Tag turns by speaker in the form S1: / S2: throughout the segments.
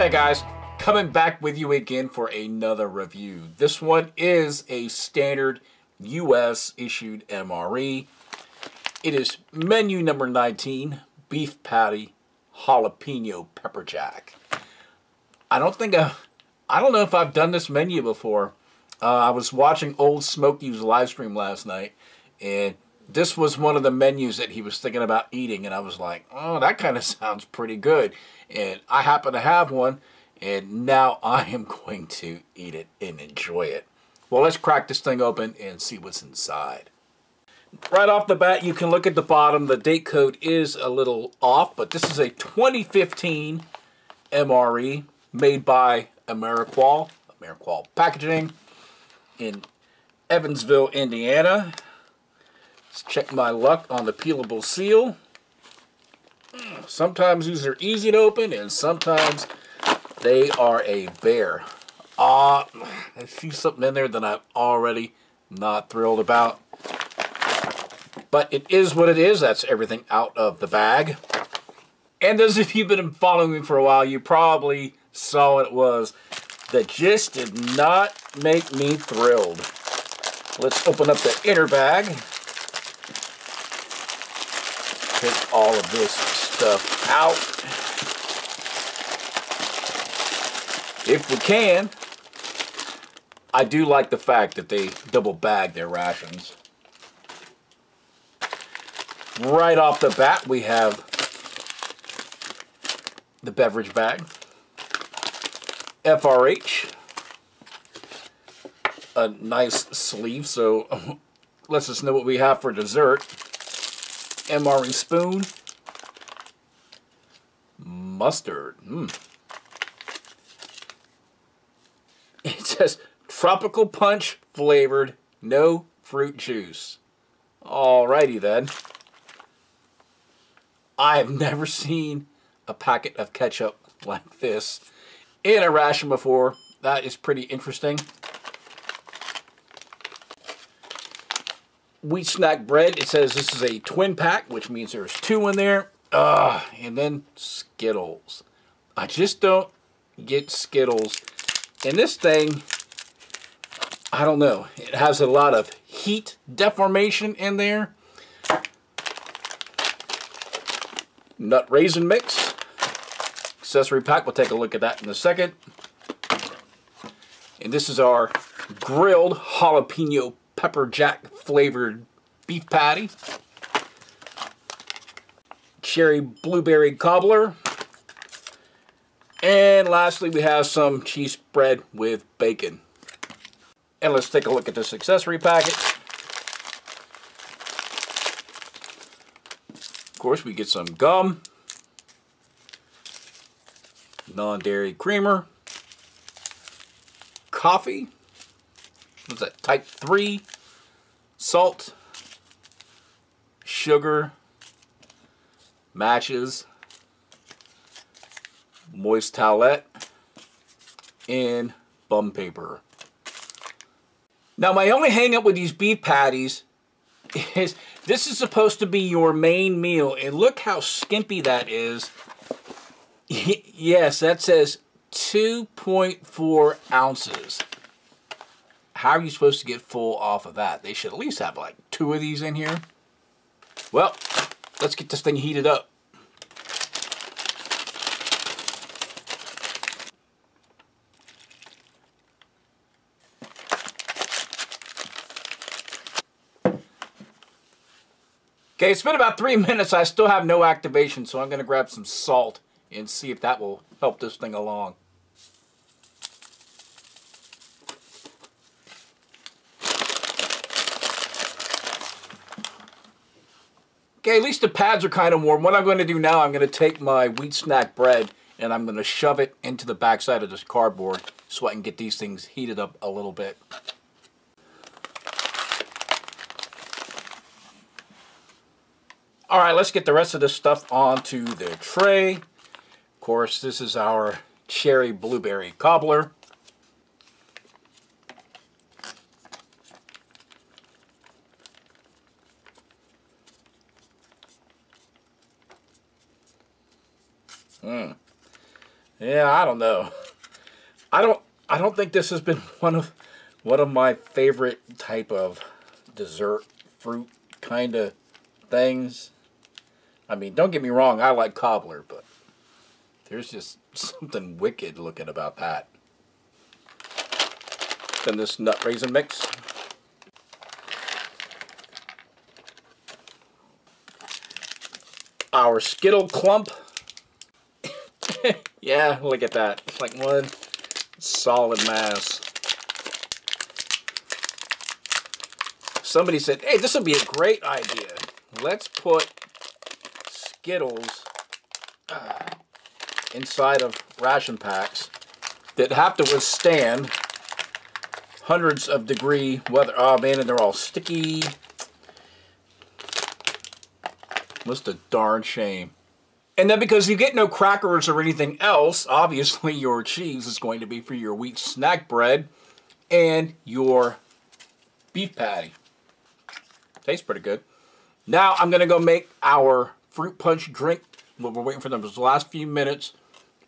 S1: Alright guys, coming back with you again for another review. This one is a standard US issued MRE. It is menu number 19, beef patty jalapeno pepper jack. I don't know if I've done this menu before. I was watching Old Smokey's live stream last night, and this was one of the menus that he was thinking about eating, and I was like, oh, that kind of sounds pretty good. And I happen to have one, and now I am going to eat it and enjoy it. Well, let's crack this thing open and see what's inside. Right off the bat, you can look at the bottom. The date code is a little off, but this is a 2015 MRE made by Ameriqual Packaging in Evansville, Indiana. Let's check my luck on the peelable seal. Sometimes these are easy to open, and sometimes they are a bear. I see something in there that I'm already not thrilled about. But it is what it is. That's everything out of the bag. And as if you've been following me for a while, you probably saw what it was. That just did not make me thrilled. Let's open up the inner bag. Take all of this stuff out. If we can. I do like the fact that they double bag their rations. Right off the bat, we have the beverage bag. FRH. A nice sleeve, so lets us know what we have for dessert. MRE spoon. Mustard. It says tropical punch flavored, no fruit juice. Alrighty then. I have never seen a packet of ketchup like this in a ration before. That is pretty interesting. Wheat snack bread. It says this is a twin pack, which means there's two in there. And then Skittles. I just don't get Skittles. And this thing, I don't know. It has a lot of heat deformation in there. Nut raisin mix. Accessory pack. We'll take a look at that in a second. And this is our grilled jalapeno pepper jack flavored beef patty. Cherry blueberry cobbler. And lastly, we have some cheese spread with bacon. And let's take a look at this accessory packet. Of course, we get some gum. Non-dairy creamer. Coffee. What's that? Type 3. Salt. Sugar. Matches. Moist towelette. And bum paper. Now, my only hang up with these beef patties is this is supposed to be your main meal. And look how skimpy that is. Yes, that says 2.4 ounces. How are you supposed to get full off of that? They should at least have like 2 of these in here. Well, let's get this thing heated up. Okay, it's been about 3 minutes. I still have no activation, so I'm going to grab some salt and see if that will help this thing along. Okay, at least the pads are kind of warm. What I'm going to do now, I'm going to take my wheat snack bread and I'm going to shove it into the backside of this cardboard so I can get these things heated up a little bit. Alright, let's get the rest of this stuff onto the tray. Of course, this is our cherry blueberry cobbler. Yeah, I don't know. I don't think this has been one of my favorite type of dessert fruit kind of things. I mean, don't get me wrong, I like Cobbler, but there's just something wicked looking about that. Then this nut raisin mix. Our Skittle clump. Yeah, look at that. It's like one solid mass. Somebody said, hey, this would be a great idea. Let's put Skittles inside of ration packs that have to withstand hundreds of degree weather. Oh man, and they're all sticky. What's the darn shame. And then because you get no crackers or anything else, obviously your cheese is going to be for your wheat snack bread and your beef patty. Tastes pretty good. Now I'm going to go make our fruit punch drink. We're waiting for those last few minutes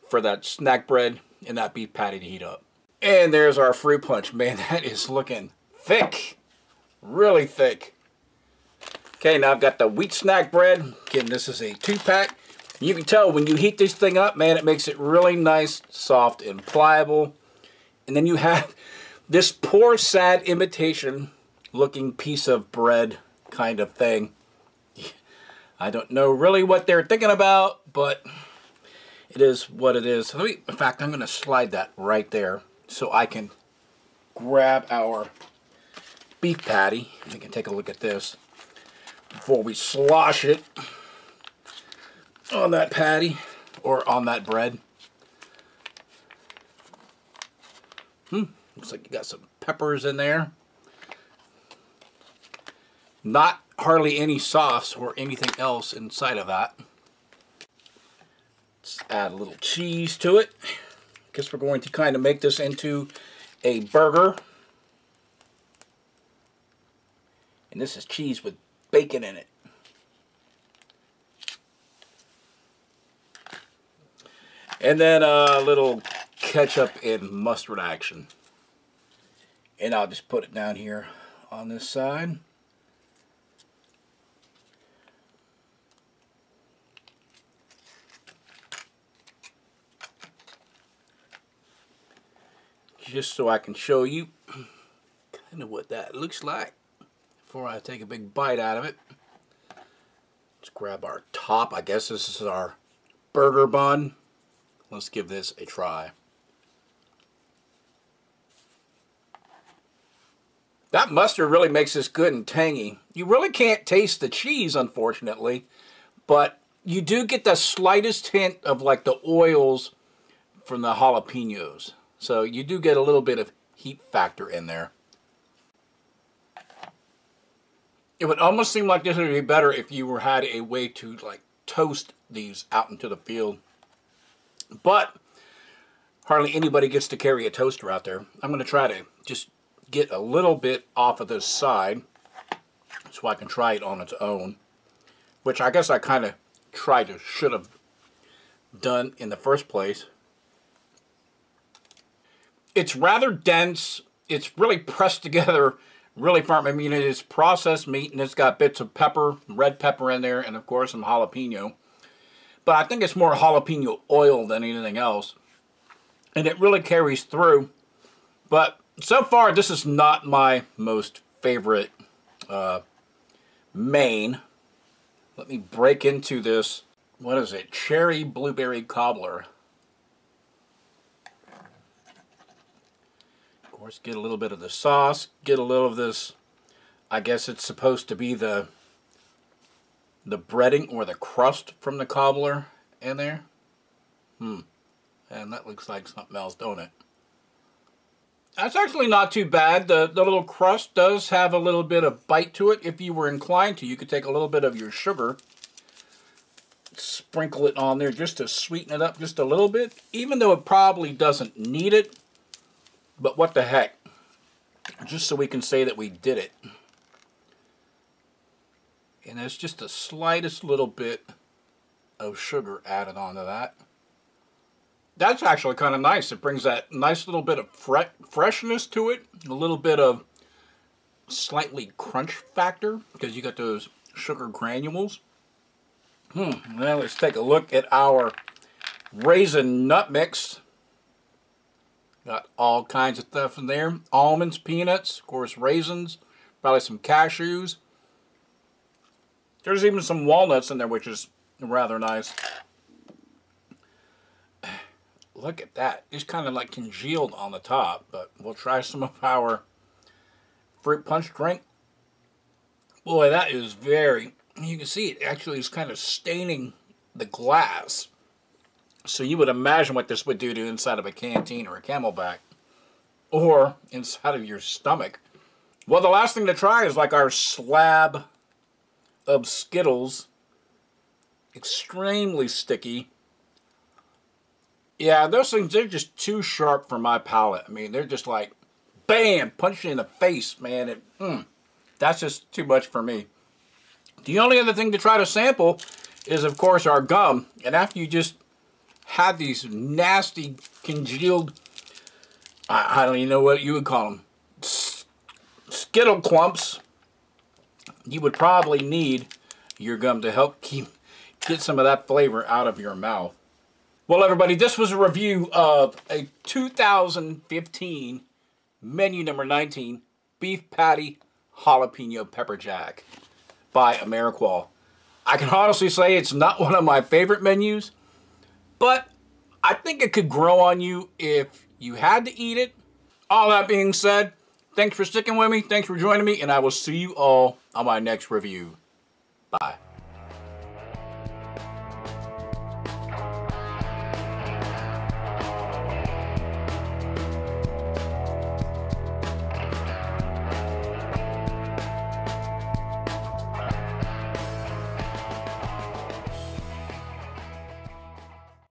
S1: for that snack bread and that beef patty to heat up. And there's our fruit punch. Man, that is looking thick. Really thick. Okay, now I've got the wheat snack bread. Again, this is a 2-pack. You can tell when you heat this thing up, man, it makes it really nice, soft, and pliable. And then you have this poor, sad imitation looking piece of bread kind of thing. I don't know really what they're thinking about, but it is what it is. In fact, I'm going to slide that right there so I can grab our beef patty. We can take a look at this before we slosh it on that patty or on that bread. Looks like you got some peppers in there. Not hardly any sauce or anything else inside of that. Let's add a little cheese to it. Guess we're going to kind of make this into a burger. And this is cheese with bacon in it. And then a little ketchup and mustard action. And I'll just put it down here on this side. Just so I can show you kind of what that looks like before I take a big bite out of it. Let's grab our top. I guess this is our burger bun. Let's give this a try. That mustard really makes this good and tangy. You really can't taste the cheese, unfortunately, but you do get the slightest hint of like the oils from the jalapenos. So you do get a little bit of heat factor in there. It would almost seem like this would be better if you had a way to like toast these out into the field. But hardly anybody gets to carry a toaster out there. I'm going to try to just get a little bit off of this side so I can try it on its own, which I guess I kind of should have done in the first place. It's rather dense. It's really pressed together really firm. I mean, it is processed meat and it's got bits of pepper, red pepper in there, and of course some jalapeno. But I think it's more jalapeno oil than anything else. And it really carries through. But so far, this is not my most favorite main. Let me break into this. What is it? Cherry blueberry cobbler. Of course, get a little bit of the sauce. Get a little of this. I guess it's supposed to be the breading or the crust from the cobbler in there. And that looks like something else, don't it? That's actually not too bad. The little crust does have a little bit of bite to it. If you were inclined to, you could take a little bit of your sugar, sprinkle it on there just to sweeten it up just a little bit, even though it probably doesn't need it. But what the heck? Just so we can say that we did it. And there's just the slightest little bit of sugar added onto that. That's actually kind of nice. It brings that nice little bit of freshness to it. A little bit of slightly crunch factor because you got those sugar granules. Now let's take a look at our Raisin Nut mix. Got all kinds of stuff in there. Almonds, peanuts, of course raisins, probably some cashews. There's even some walnuts in there, which is rather nice. Look at that. It's kind of like congealed on the top, but we'll try some of our fruit punch drink. Boy, that is very... You can see it actually is kind of staining the glass. So you would imagine what this would do to inside of a canteen or a Camelback. Or inside of your stomach. Well, the last thing to try is like our slab of Skittles. Extremely sticky. Yeah, those things, they're just too sharp for my palate. I mean, they're just like, bam, punch you in the face, man. That's just too much for me. The only other thing to try to sample is, of course, our gum. And after you just had these nasty, congealed, I don't even know what you would call them, Skittle clumps, you would probably need your gum to help get some of that flavor out of your mouth. Well, everybody, this was a review of a 2015 menu number 19 beef patty jalapeno pepper jack by Ameriqual. I can honestly say it's not one of my favorite menus, but I think it could grow on you if you had to eat it. All that being said, thanks for sticking with me, thanks for joining me, and I will see you all on my next review. Bye.